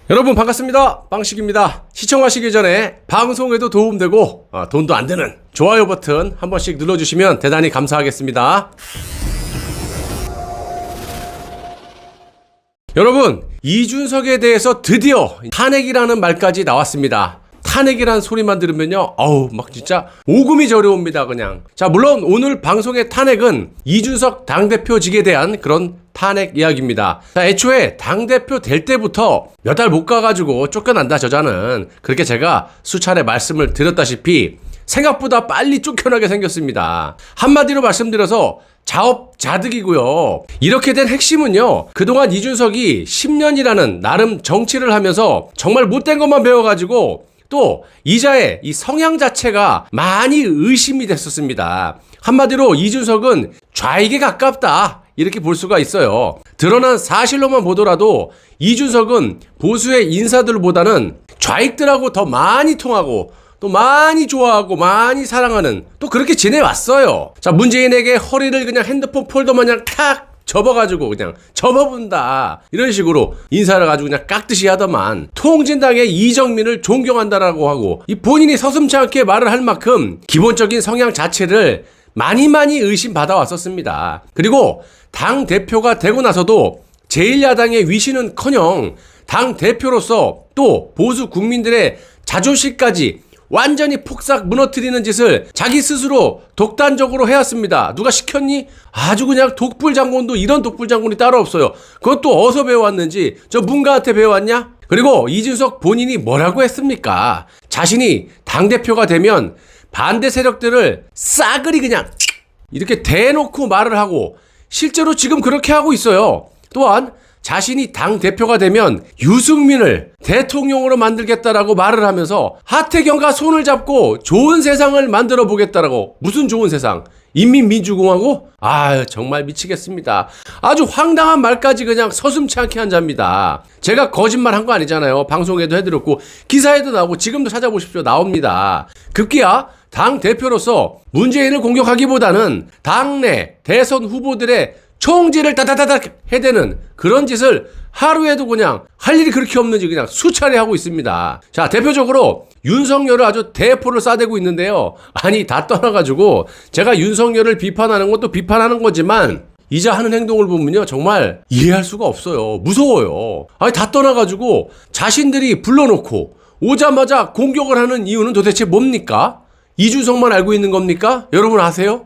여러분 반갑습니다. 빵식입니다. 시청하시기 전에 방송에도 도움되고 돈도 안 드는 좋아요 버튼 한 번씩 눌러주시면 대단히 감사하겠습니다. 여러분, 이준석에 대해서 드디어 탄핵이라는 말까지 나왔습니다. 탄핵이라는 소리만 들으면요, 막 진짜 오금이 저려옵니다, 그냥. 자, 물론 오늘 방송의 탄핵은 이준석 당대표직에 대한 그런 탄핵 이야기입니다. 자, 애초에 당대표 될 때부터 몇 달 못 가가지고 쫓겨난다, 저자는. 그렇게 제가 수차례 말씀을 드렸다시피 생각보다 빨리 쫓겨나게 생겼습니다. 한마디로 말씀드려서 자업자득이고요. 이렇게 된 핵심은요, 그동안 이준석이 10년이라는 나름 정치를 하면서 정말 못된 것만 배워가지고 또 이자의 이 성향 자체가 많이 의심이 됐었습니다. 한마디로 이준석은 좌익에 가깝다, 이렇게 볼 수가 있어요. 드러난 사실로만 보더라도 이준석은 보수의 인사들보다는 좌익들하고 더 많이 통하고 또 많이 좋아하고 많이 사랑하는, 또 그렇게 지내왔어요. 자, 문재인에게 허리를 그냥 핸드폰 폴더 마냥 탁 접어가지고 그냥 접어본다, 이런 식으로 인사를 가지고 그냥 깍듯이 하더만, 통진당의 이정민을 존경한다라고 하고 이 본인이 서슴지 않게 말을 할 만큼 기본적인 성향 자체를 많이 의심받아 왔었습니다. 그리고 당 대표가 되고 나서도 제1야당의 위신은커녕 당 대표로서 또 보수 국민들의 자존심까지 완전히 폭삭 무너뜨리는 짓을 자기 스스로 독단적으로 해왔습니다. 누가 시켰니? 아주 그냥 독불장군도 이런 독불장군이 따로 없어요. 그것도 어디서 배워왔는지, 저 문가한테 배워왔냐? 그리고 이준석 본인이 뭐라고 했습니까? 자신이 당대표가 되면 반대 세력들을 싸그리 그냥 이렇게 대놓고 말을 하고, 실제로 지금 그렇게 하고 있어요. 또한 자신이 당대표가 되면 유승민을 대통령으로 만들겠다라고 말을 하면서 하태경과 손을 잡고 좋은 세상을 만들어 보겠다라고. 무슨 좋은 세상? 인민민주공화국? 정말 미치겠습니다. 아주 황당한 말까지 그냥 서슴지 않게 한 자입니다. 제가 거짓말 한 거 아니잖아요. 방송에도 해드렸고 기사에도 나오고 지금도 찾아보십시오. 나옵니다. 급기야 당대표로서 문재인을 공격하기보다는 당내 대선 후보들의 총질을 다다다닥 해대는 그런 짓을 하루에도 그냥 할 일이 그렇게 없는지 그냥 수차례 하고 있습니다. 자, 대표적으로 윤석열을 아주 대포를 싸대고 있는데요. 아니, 다 떠나가지고 제가 윤석열을 비판하는 것도 비판하는 거지만 이자 하는 행동을 보면요, 정말 이해할 수가 없어요. 무서워요. 아니, 다 떠나가지고 자신들이 불러놓고 오자마자 공격을 하는 이유는 도대체 뭡니까? 이준석만 알고 있는 겁니까? 여러분 아세요?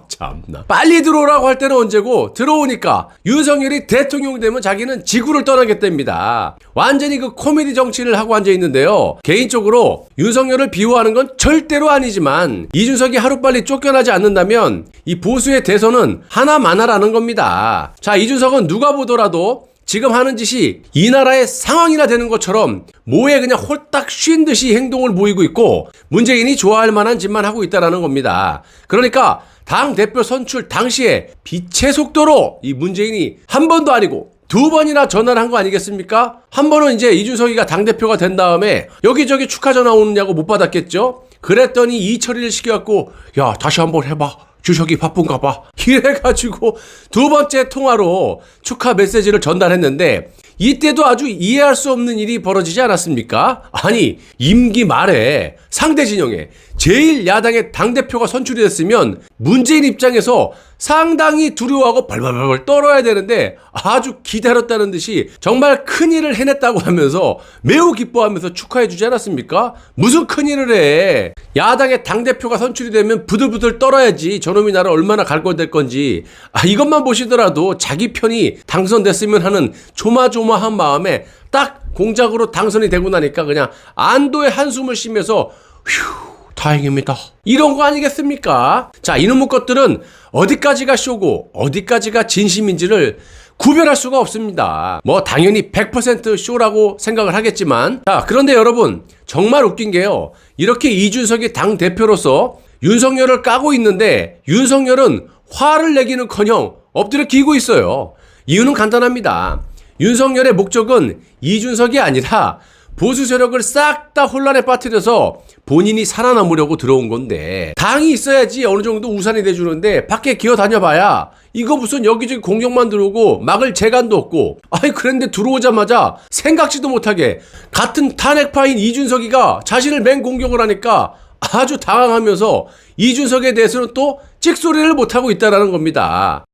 참나. 빨리 들어오라고 할 때는 언제고, 들어오니까 윤석열이 대통령 되면 자기는 지구를 떠나겠답니다. 완전히 그 코미디 정치를 하고 앉아 있는데요. 개인적으로 윤석열을 비호하는 건 절대로 아니지만 이준석이 하루빨리 쫓겨나지 않는다면 이 보수의 대선은 하나마나라는 겁니다. 자, 이준석은 누가 보더라도 지금 하는 짓이 이 나라의 상황이나 되는 것처럼 뭐에 그냥 홀딱 쉰 듯이 행동을 보이고 있고, 문재인이 좋아할 만한 짓만 하고 있다는 겁니다. 그러니까 당대표 선출 당시에 빛의 속도로 이 문재인이 한 번도 아니고 두 번이나 전화를 한 거 아니겠습니까? 한 번은 이제 이준석이가 당대표가 된 다음에 여기저기 축하 전화 오느냐고 못 받았겠죠? 그랬더니 이철이를 시켜갖고, 야, 다시 한번 해봐. 주석이 바쁜가 봐. 이래가지고 두 번째 통화로 축하 메시지를 전달했는데, 이때도 아주 이해할 수 없는 일이 벌어지지 않았습니까? 아니, 임기 말에 상대 진영에 제1야당의 당대표가 선출이 됐으면 문재인 입장에서 상당히 두려워하고 벌벌벌 떨어야 되는데 아주 기다렸다는 듯이 정말 큰일을 해냈다고 하면서 매우 기뻐하면서 축하해주지 않았습니까? 무슨 큰일을 해. 야당의 당대표가 선출이 되면 부들부들 떨어야지. 저놈이 나를 얼마나 갈 건 될 건지. 이것만 보시더라도 자기 편이 당선됐으면 하는 조마조마한 마음에 딱 공작으로 당선이 되고 나니까 그냥 안도의 한숨을 쉬면서 휴, 다행입니다, 이런 거 아니겠습니까? 자, 이놈의 것들은 어디까지가 쇼고 어디까지가 진심인지를 구별할 수가 없습니다. 뭐 당연히 100% 쇼라고 생각을 하겠지만, 자, 그런데 여러분, 정말 웃긴 게요, 이렇게 이준석이 당대표로서 윤석열을 까고 있는데 윤석열은 화를 내기는커녕 엎드려 기고 있어요. 이유는 간단합니다. 윤석열의 목적은 이준석이 아니라 보수 세력을 싹 다 혼란에 빠뜨려서 본인이 살아남으려고 들어온 건데 당이 있어야지 어느 정도 우산이 돼주는데 밖에 기어 다녀봐야 이거 무슨 여기저기 공격만 들어오고 막을 재간도 없고 아이 그런데 들어오자마자 생각지도 못하게 같은 탄핵파인 이준석이가 자신을 맹공격을 하니까 아주 당황하면서 이준석에 대해서는 또 찍소리를 못하고 있다는 겁니다.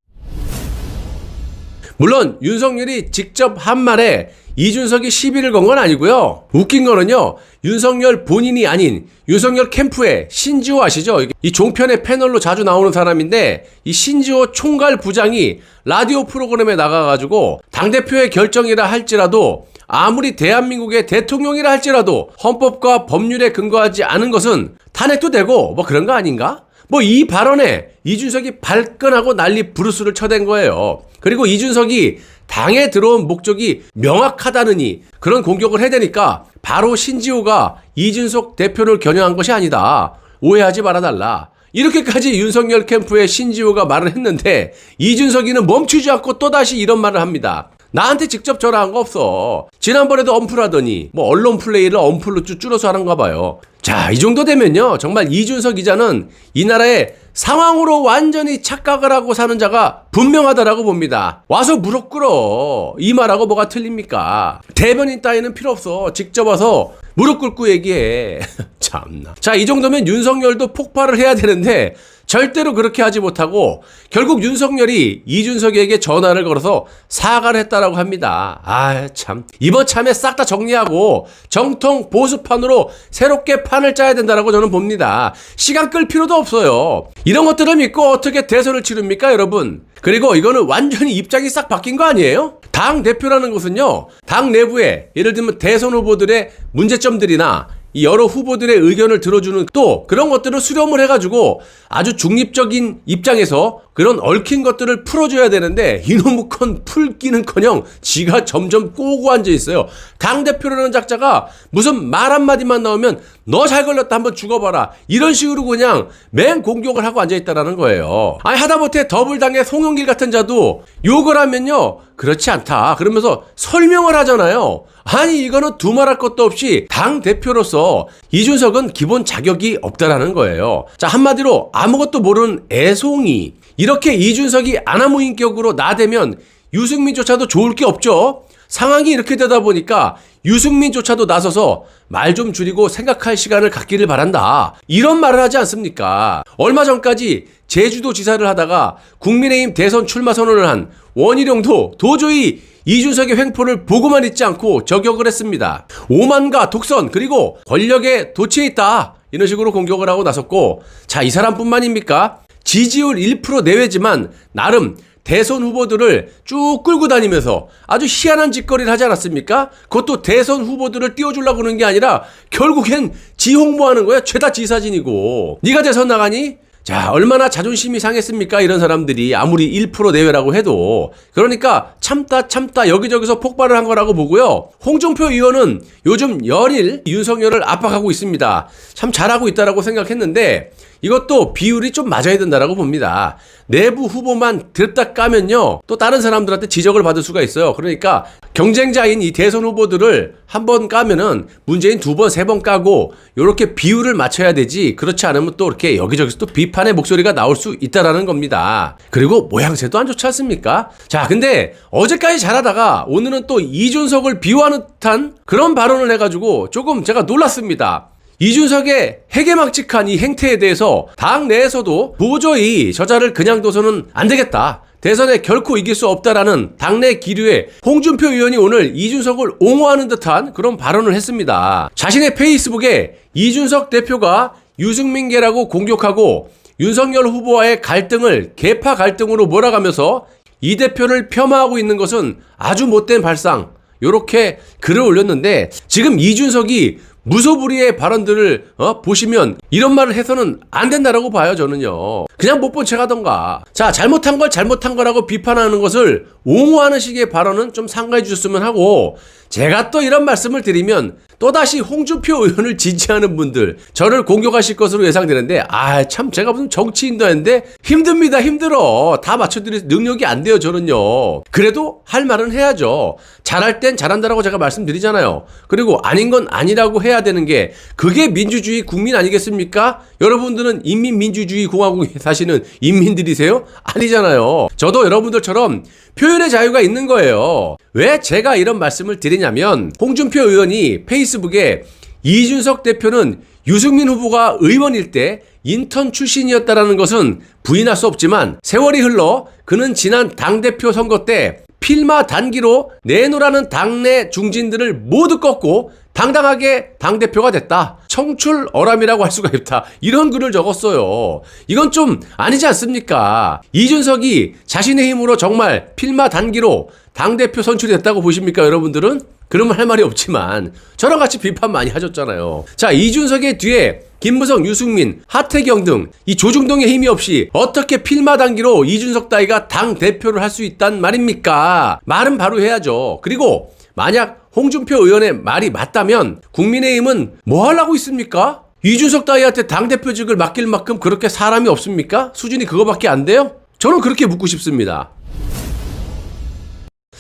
물론 윤석열이 직접 한 말에 이준석이 시비를 건 건 아니고요. 웃긴 거는요. 윤석열 본인이 아닌 윤석열 캠프의 신지호 아시죠? 이 종편의 패널로 자주 나오는 사람인데 이 신지호 총괄 부장이 라디오 프로그램에 나가가지고 당대표의 결정이라 할지라도 아무리 대한민국의 대통령이라 할지라도 헌법과 법률에 근거하지 않은 것은 탄핵도 되고 뭐 그런 거 아닌가? 뭐 이 발언에 이준석이 발끈하고 난리 부르스를 쳐댄 거예요. 그리고 이준석이 당에 들어온 목적이 명확하다느니 그런 공격을 해대니까 바로 신지호가 이준석 대표를 겨냥한 것이 아니다. 오해하지 말아달라. 이렇게까지 윤석열 캠프의 신지호가 말을 했는데 이준석이는 멈추지 않고 또다시 이런 말을 합니다. 나한테 직접 전화한 거 없어. 지난번에도 엄플하더니 뭐 언론 플레이를 엄플로 줄여서 하는가 봐요. 자, 이 정도 되면요. 정말 이준석 기자는 이 나라의 상황으로 완전히 착각을 하고 사는 자가 분명하다라고 봅니다. 와서 무릎 꿇어. 이 말하고 뭐가 틀립니까? 대변인 따위는 필요 없어. 직접 와서 무릎 꿇고 얘기해. 참나. 자, 이 정도면 윤석열도 폭발을 해야 되는데 절대로 그렇게 하지 못하고 결국 윤석열이 이준석에게 전화를 걸어서 사과를 했다라고 합니다. 아, 참. 이번 참에 싹 다 정리하고 정통 보수판으로 새롭게 판을 짜야 된다라고 저는 봅니다. 시간 끌 필요도 없어요. 이런 것들을 믿고 어떻게 대선을 치릅니까, 여러분? 그리고 이거는 완전히 입장이 싹 바뀐 거 아니에요? 당 대표라는 것은요, 당 내부에 예를 들면 대선 후보들의 문제점들이나 이 여러 후보들의 의견을 들어주는 또 그런 것들을 수렴을 해가지고 아주 중립적인 입장에서 그런 얽힌 것들을 풀어줘야 되는데 이놈의 건 풀기는커녕 지가 점점 꼬고 앉아있어요. 당대표라는 작자가 무슨 말 한마디만 나오면 너 잘 걸렸다 한번 죽어봐라 이런 식으로 그냥 맹공격을 하고 앉아있다라는 거예요. 아니 하다못해 더불당의 송영길 같은 자도 욕을 하면요 그렇지 않다 그러면서 설명을 하잖아요. 아니 이거는 두말할 것도 없이 당대표로서 이준석은 기본 자격이 없다라는 거예요. 자, 한마디로 아무것도 모르는 애송이. 이렇게 이준석이 아나무인격으로 나대면 유승민조차도 좋을 게 없죠. 상황이 이렇게 되다 보니까 유승민조차도 나서서 말 좀 줄이고 생각할 시간을 갖기를 바란다. 이런 말을 하지 않습니까? 얼마 전까지 제주도 지사를 하다가 국민의힘 대선 출마 선언을 한 원희룡도 도저히 이준석의 횡포를 보고만 있지 않고 저격을 했습니다. 오만과 독선 그리고 권력에 도취해 있다. 이런 식으로 공격을 하고 나섰고 자, 이 사람뿐만입니까? 지지율 1% 내외지만 나름 대선 후보들을 쭉 끌고 다니면서 아주 희한한 짓거리를 하지 않았습니까? 그것도 대선 후보들을 띄워주려고 하는 게 아니라 결국엔 지 홍보하는 거야. 죄다 지 사진이고. 네가 대선 나가니? 자, 얼마나 자존심이 상했습니까? 이런 사람들이 아무리 1% 내외라고 해도. 그러니까 참다 여기저기서 폭발을 한 거라고 보고요. 홍준표 의원은 요즘 연일 윤석열을 압박하고 있습니다. 참 잘하고 있다라고 생각했는데 이것도 비율이 좀 맞아야 된다라고 봅니다. 내부 후보만 들었다 까면요 또 다른 사람들한테 지적을 받을 수가 있어요. 그러니까 경쟁자인 이 대선 후보들을 한 번 까면은 문재인 2번, 3번 까고 요렇게 비율을 맞춰야 되지 그렇지 않으면 또 이렇게 여기저기서 또 비판의 목소리가 나올 수 있다라는 겁니다. 그리고 모양새도 안 좋지 않습니까? 자, 근데 어제까지 잘하다가 오늘은 또 이준석을 비호하는 듯한 그런 발언을 해가지고 조금 제가 놀랐습니다. 이준석의 해괴망측한 이 행태에 대해서 당 내에서도 도저히 저자를 그냥 둬서는 안 되겠다. 대선에 결코 이길 수 없다라는 당내 기류에 홍준표 의원이 오늘 이준석을 옹호하는 듯한 그런 발언을 했습니다. 자신의 페이스북에 이준석 대표가 유승민계라고 공격하고 윤석열 후보와의 갈등을 계파 갈등으로 몰아가면서 이 대표를 폄하하고 있는 것은 아주 못된 발상. 요렇게 글을 올렸는데 지금 이준석이 무소불위의 발언들을 보시면 이런 말을 해서는 안 된다라고 봐요. 저는요. 그냥 못 본 척 하던가. 자, 잘못한 걸 잘못한 거라고 비판하는 것을 옹호하는 식의 발언은 좀 삼가해 주셨으면 하고 제가 또 이런 말씀을 드리면 또다시 홍준표 의원을 지지하는 분들 저를 공격하실 것으로 예상되는데 참 제가 무슨 정치인도 아닌데 힘듭니다. 힘들어. 다 맞춰드릴 능력이 안 돼요. 저는요. 그래도 할 말은 해야죠. 잘할 땐 잘한다라고 제가 말씀드리잖아요. 그리고 아닌 건 아니라고 해야 되는 게 그게 민주주의 국민 아니겠습니까? 여러분들은 인민민주주의 공화국에 사시는 인민들이세요? 아니잖아요. 저도 여러분들처럼 표현의 자유가 있는 거예요. 왜 제가 이런 말씀을 드리냐면 홍준표 의원이 페이스북에 이준석 대표는 유승민 후보가 의원일 때 인턴 출신이었다라는 것은 부인할 수 없지만 세월이 흘러 그는 지난 당대표 선거 때 필마 단기로 내놓으라는 당내 중진들을 모두 꺾고 당당하게 당대표가 됐다. 청출어람이라고 할 수가 있다. 이런 글을 적었어요. 이건 좀 아니지 않습니까? 이준석이 자신의 힘으로 정말 필마 단기로 당대표 선출됐다고 보십니까, 여러분들은? 그러면 할 말이 없지만 저랑 같이 비판 많이 하셨잖아요. 자, 이준석의 뒤에 김무성, 유승민, 하태경 등 이 조중동의 힘이 없이 어떻게 필마 단기로 이준석 따위가 당대표를 할 수 있단 말입니까? 말은 바로 해야죠. 그리고 만약 홍준표 의원의 말이 맞다면 국민의힘은 뭐 하려고 있습니까? 이준석 따위한테 당대표직을 맡길 만큼 그렇게 사람이 없습니까? 수준이 그거밖에 안 돼요? 저는 그렇게 묻고 싶습니다.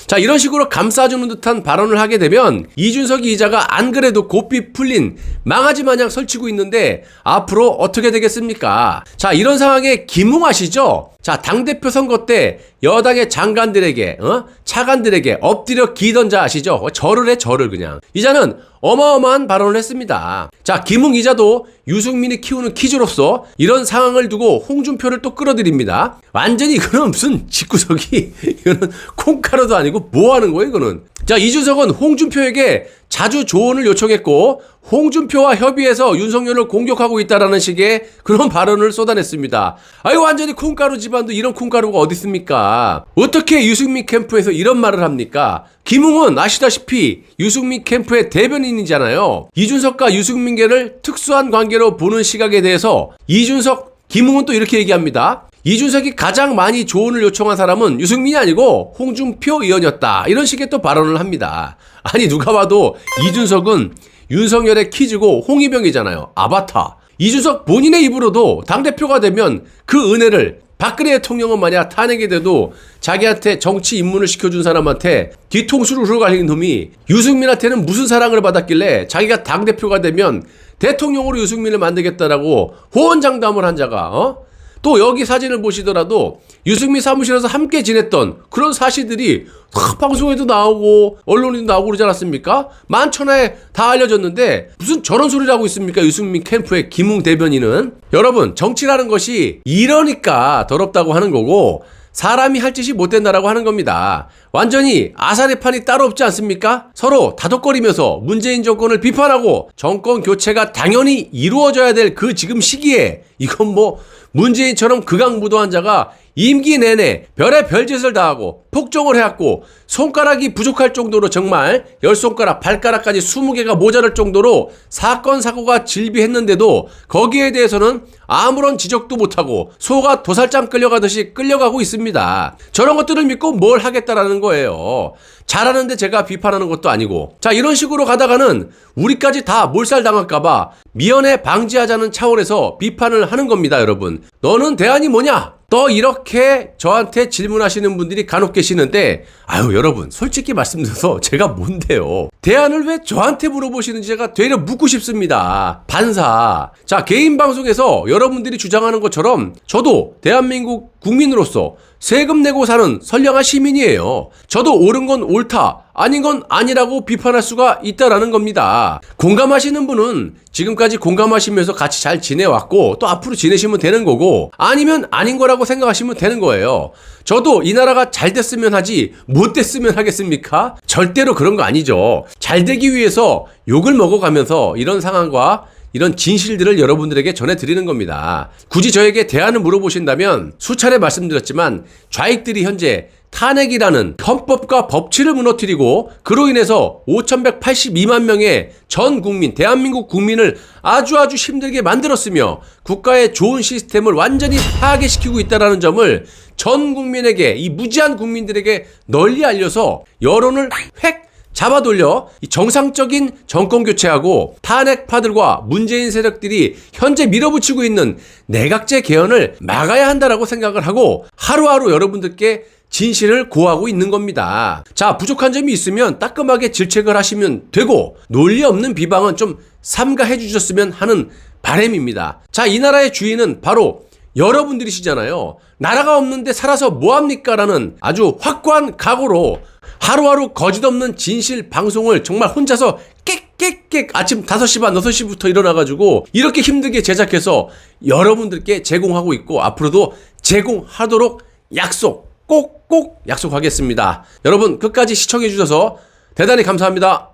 자, 이런 식으로 감싸주는 듯한 발언을 하게 되면 이준석 이자가 안 그래도 고삐 풀린 망아지 마냥 설치고 있는데 앞으로 어떻게 되겠습니까? 자, 이런 상황에 김웅아시죠? 자, 당대표 선거 때 여당의 장관들에게 차관들에게 엎드려 기던 자 아시죠? 절을 해 절을 그냥. 이자는 어마어마한 발언을 했습니다. 자, 김웅 이자도 유승민이 키우는 키즈로서 이런 상황을 두고 홍준표를 또 끌어들입니다. 완전히 이거는 무슨 집구석이 이거는 콩가루도 아니고 뭐 하는 거예요 이거는. 자, 이준석은 홍준표에게 자주 조언을 요청했고 홍준표와 협의해서 윤석열을 공격하고 있다라는 식의 그런 발언을 쏟아냈습니다. 아유, 완전히 콩가루 집안도 이런 콩가루가 어디 있습니까? 어떻게 유승민 캠프에서 이런 말을 합니까? 김웅은 아시다시피 유승민 캠프의 대변인이잖아요. 이준석과 유승민계를 특수한 관계로 보는 시각에 대해서 김웅은 또 이렇게 얘기합니다. 이준석이 가장 많이 조언을 요청한 사람은 유승민이 아니고 홍준표 의원이었다. 이런 식의 또 발언을 합니다. 아니, 누가 봐도 이준석은 윤석열의 키즈고 홍위병이잖아요. 아바타. 이준석 본인의 입으로도 당대표가 되면 그 은혜를 박근혜 대통령은 만약 탄핵이 돼도 자기한테 정치 입문을 시켜준 사람한테 뒤통수를 흘러갈린 놈이 유승민한테는 무슨 사랑을 받았길래 자기가 당대표가 되면 대통령으로 유승민을 만들겠다라고 호언장담을 한 자가 또 여기 사진을 보시더라도 유승민 사무실에서 함께 지냈던 그런 사실들이 방송에도 나오고 언론에도 나오고 그러지 않았습니까? 만천하에 다 알려졌는데 무슨 저런 소리를 하고 있습니까? 유승민 캠프의 김웅 대변인은. 여러분, 정치라는 것이 이러니까 더럽다고 하는 거고 사람이 할 짓이 못 된다라고 하는 겁니다. 완전히 아사리 판이 따로 없지 않습니까? 서로 다독거리면서 문재인 정권을 비판하고 정권 교체가 당연히 이루어져야 될 그 지금 시기에 이건 뭐 문재인처럼 극악무도한 자가 임기 내내 별의 별짓을 다하고 폭정을 해왔고 손가락이 부족할 정도로 정말 10손가락 발가락까지 20개가 모자랄 정도로 사건 사고가 질비했는데도 거기에 대해서는 아무런 지적도 못하고 소가 도살장 끌려가듯이 끌려가고 있습니다. 저런 것들을 믿고 뭘 하겠다라는 거예요. 잘하는데 제가 비판하는 것도 아니고. 자, 이런 식으로 가다가는 우리까지 다 몰살당할까봐 미연에 방지하자는 차원에서 비판을 하는 겁니다. 여러분, 너는 대안이 뭐냐? 또 이렇게 저한테 질문하시는 분들이 간혹 계시는데 아유, 여러분, 솔직히 말씀드려서 제가 뭔데요? 대안을 왜 저한테 물어보시는지 제가 되려 묻고 싶습니다. 반사. 자, 개인 방송에서 여러분들이 주장하는 것처럼 저도 대한민국 국민으로서 세금 내고 사는 선량한 시민이에요. 저도 옳은 건 옳다, 아닌 건 아니라고 비판할 수가 있다라는 겁니다. 공감하시는 분은 지금까지 공감하시면서 같이 잘 지내왔고 또 앞으로 지내시면 되는 거고, 아니면 아닌 거라고 생각하시면 되는 거예요. 저도 이 나라가 잘 됐으면 하지 못 됐으면 하겠습니까? 절대로 그런 거 아니죠. 잘 되기 위해서 욕을 먹어가면서 이런 상황과 이런 진실들을 여러분들에게 전해드리는 겁니다. 굳이 저에게 대안을 물어보신다면 수차례 말씀드렸지만 좌익들이 현재 탄핵이라는 헌법과 법치를 무너뜨리고 그로 인해서 5,182만 명의 전 국민, 대한민국 국민을 아주 힘들게 만들었으며 국가의 좋은 시스템을 완전히 파괴시키고 있다는 점을 전 국민에게, 이 무지한 국민들에게 널리 알려서 여론을 획 잡아 돌려 이 정상적인 정권 교체하고 탄핵파들과 문재인 세력들이 현재 밀어붙이고 있는 내각제 개헌을 막아야 한다라고 생각을 하고 하루하루 여러분들께 진실을 고하고 있는 겁니다. 자, 부족한 점이 있으면 따끔하게 질책을 하시면 되고 논리 없는 비방은 좀 삼가해 주셨으면 하는 바람입니다. 자, 이 나라의 주인은 바로 여러분들이시잖아요. 나라가 없는데 살아서 뭐합니까? 라는 아주 확고한 각오로 하루하루 거짓없는 진실 방송을 정말 혼자서 깨깨깨 아침 5시 반 6시부터 일어나가지고 이렇게 힘들게 제작해서 여러분들께 제공하고 있고 앞으로도 제공하도록 꼭꼭 약속하겠습니다. 여러분 끝까지 시청해 주셔서 대단히 감사합니다.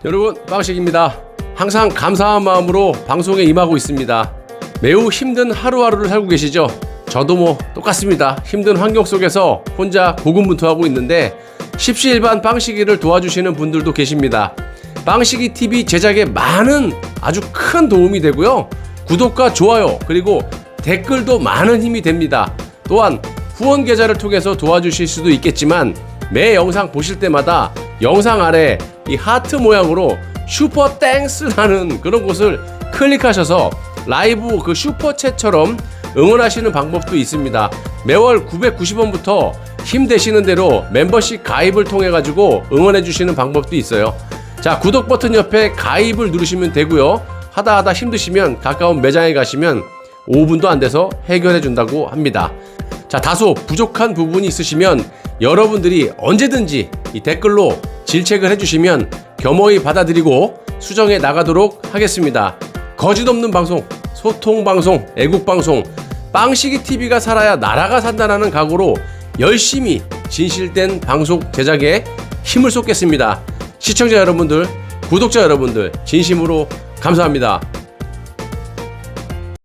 여러분 빵식입니다. 항상 감사한 마음으로 방송에 임하고 있습니다. 매우 힘든 하루하루를 살고 계시죠? 저도 뭐 똑같습니다. 힘든 환경 속에서 혼자 고군분투하고 있는데 십시일반 빵식이를 도와주시는 분들도 계십니다. 빵식이 TV 제작에 많은 아주 큰 도움이 되고요. 구독과 좋아요 그리고 댓글도 많은 힘이 됩니다. 또한 후원 계좌를 통해서 도와주실 수도 있겠지만 매 영상 보실 때마다 영상 아래 이 하트 모양으로 슈퍼 땡스라는 그런 곳을 클릭하셔서 라이브 그 슈퍼챗처럼 응원하시는 방법도 있습니다. 매월 990원부터 힘되시는 대로 멤버십 가입을 통해 가지고 응원해 주시는 방법도 있어요. 자, 구독 버튼 옆에 가입을 누르시면 되고요. 하다 힘드시면 가까운 매장에 가시면 5분도 안 돼서 해결해 준다고 합니다. 자, 다소 부족한 부분이 있으시면 여러분들이 언제든지 이 댓글로 질책을 해주시면 겸허히 받아들이고 수정해 나가도록 하겠습니다. 거짓 없는 방송, 소통 방송, 애국 방송, 빵식이 TV가 살아야 나라가 산다라는 각오로 열심히 진실된 방송 제작에 힘을 쏟겠습니다. 시청자 여러분들, 구독자 여러분들 진심으로 감사합니다.